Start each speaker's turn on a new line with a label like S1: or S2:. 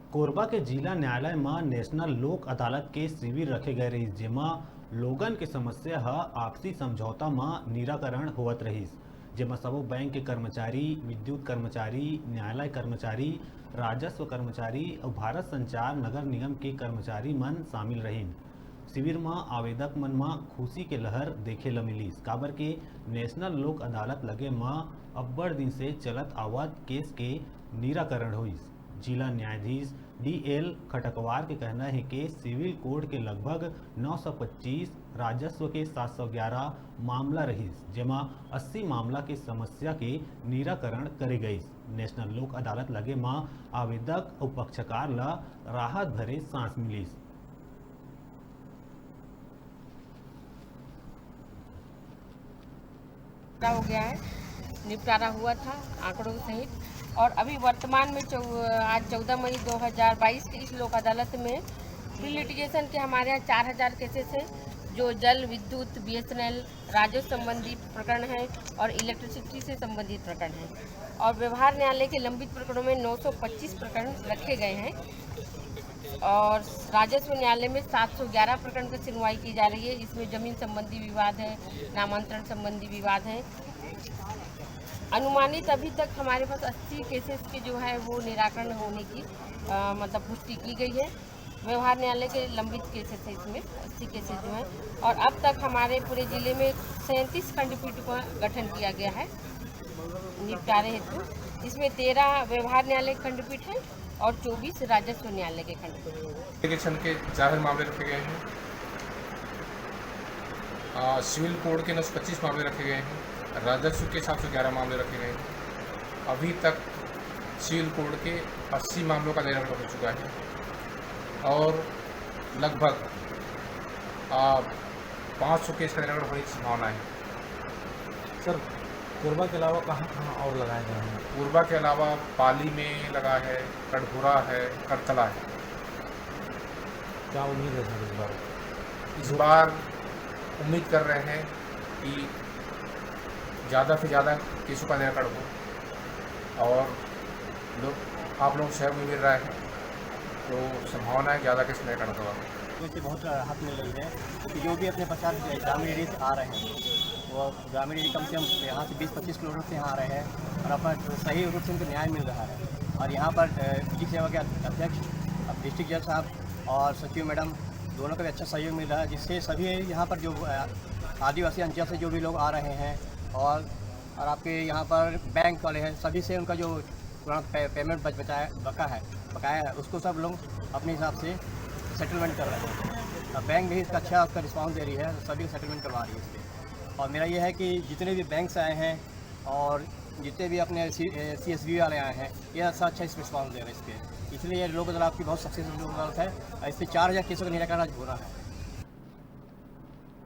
S1: कोरबा के जिला न्यायालय में नेशनल लोक अदालत के शिविर रखे गए रही, जेमा लोगन के समस्या आपसी समझौता में निराकरण होवत रहीस। जेमा सबो बैंक के कर्मचारी, विद्युत कर्मचारी, न्यायालय कर्मचारी, राजस्व कर्मचारी और भारत संचार नगर निगम के कर्मचारी मन शामिल रहीन। शिविर में आवेदक मन में खुशी के लहर देखे ल मिलीस, काबर के नेशनल लोक अदालत लगे में अब्बड़ दिन से चलत आवत केस के निराकरण होइस। जिला न्यायाधीश DL खटकवार के कहना है कि सिविल कोड के लगभग 925, राजस्व के 711 मामला रहीस, जेमा 80 मामला के समस्या के निराकरण करे गईस। नेशनल लोक अदालत लगे मां आवेदक और पक्षकार ला राहत भरे सांस मिलीस।
S2: हो गया है, निपटारा हुआ था आंकड़ों सहित। और अभी वर्तमान में आज 14 मई 2022 की इस लोक अदालत में प्री लिटिगेशन के हमारे यहाँ 4000 केसेस हैं, जो जल, विद्युत, BSNL, राजस्व संबंधी प्रकरण हैं और इलेक्ट्रिसिटी से संबंधित प्रकरण हैं। और व्यवहार न्यायालय के लंबित प्रकरणों में 925 प्रकरण रखे गए हैं और राजस्व न्यायालय में 711 प्रकरण की सुनवाई की जा रही है। इसमें जमीन संबंधी विवाद है, नामांतरण संबंधी विवाद है। अनुमानित अभी तक हमारे पास 80 केसेस के जो है वो निराकरण होने की मतलब पुष्टि की गई है। व्यवहार न्यायालय के लंबित केसेस है, इसमें 80 केसेस जो हैं। और अब तक हमारे पूरे जिले में 37 खंडपीठ का गठन किया गया है निपटारे हेतु। इसमें 13 व्यवहार न्यायालय खंडपीठ है और 24 राजस्व न्यायालय के खंडपीठ।
S3: लिटिगेशन के 4 मामले रखे गए हैं। सिविल कोड के 925 मामले रखे गए हैं। राजस्व के 711 मामले रखे गए हैं। अभी तक सिविल कोड के 80 मामलों का निराकरण हो चुका है और लगभग 500 केस का निराकरण होने की संभावना है।
S4: सर, कोरबा के अलावा कहाँ कहाँ और लगाए गए हैं?
S3: कोरबा के अलावा पाली में लगा है, कटघोरा है, करतला है।
S4: क्या उम्मीद है सर इस बार?
S3: इस बार उम्मीद कर रहे हैं कि ज़्यादा से ज़्यादा केसों का निराकरण हो और आप लोग सहयोग मिल रहा है तो संभावना है ज़्यादा केस निराकरण होगा।
S5: इससे बहुत राहत मिल रही है कि जो भी अपने प्रचार ग्रामीण एरिया से आ रहे हैं वो ग्रामीण एरिया कम से कम यहाँ से 20-25 किलोमीटर से यहाँ आ रहे हैं और अपना सही रूप से उनको न्याय मिल रहा है। और यहाँ पर विधिक सेवा के अध्यक्ष, डिस्ट्रिक्ट जज साहब और सचिव मैडम दोनों का भी अच्छा सहयोग मिल रहा है, जिससे सभी यहाँ पर जो आदिवासी अंचल से जो भी लोग आ रहे हैं और आपके यहाँ पर बैंक वाले हैं, सभी से उनका जो पुराना पेमेंट बकाया है उसको सब लोग अपने हिसाब से सेटलमेंट कर रहे हैं। बैंक भी इसका अच्छा उसका रिस्पॉन्स दे रही है, सभी सेटलमेंट करवा रही है इसके। और मेरा ये है कि जितने भी बैंक्स आए हैं और जितने भी अपने CSB वाले आए हैं, ये अच्छा रिस्पॉन्स दे रहे हैं इसके। इसलिए लोक अदालत की बहुत सक्सेसफुल लोक अदालत है। इससे 4000 केसों का निराकरण आज हो रहा है।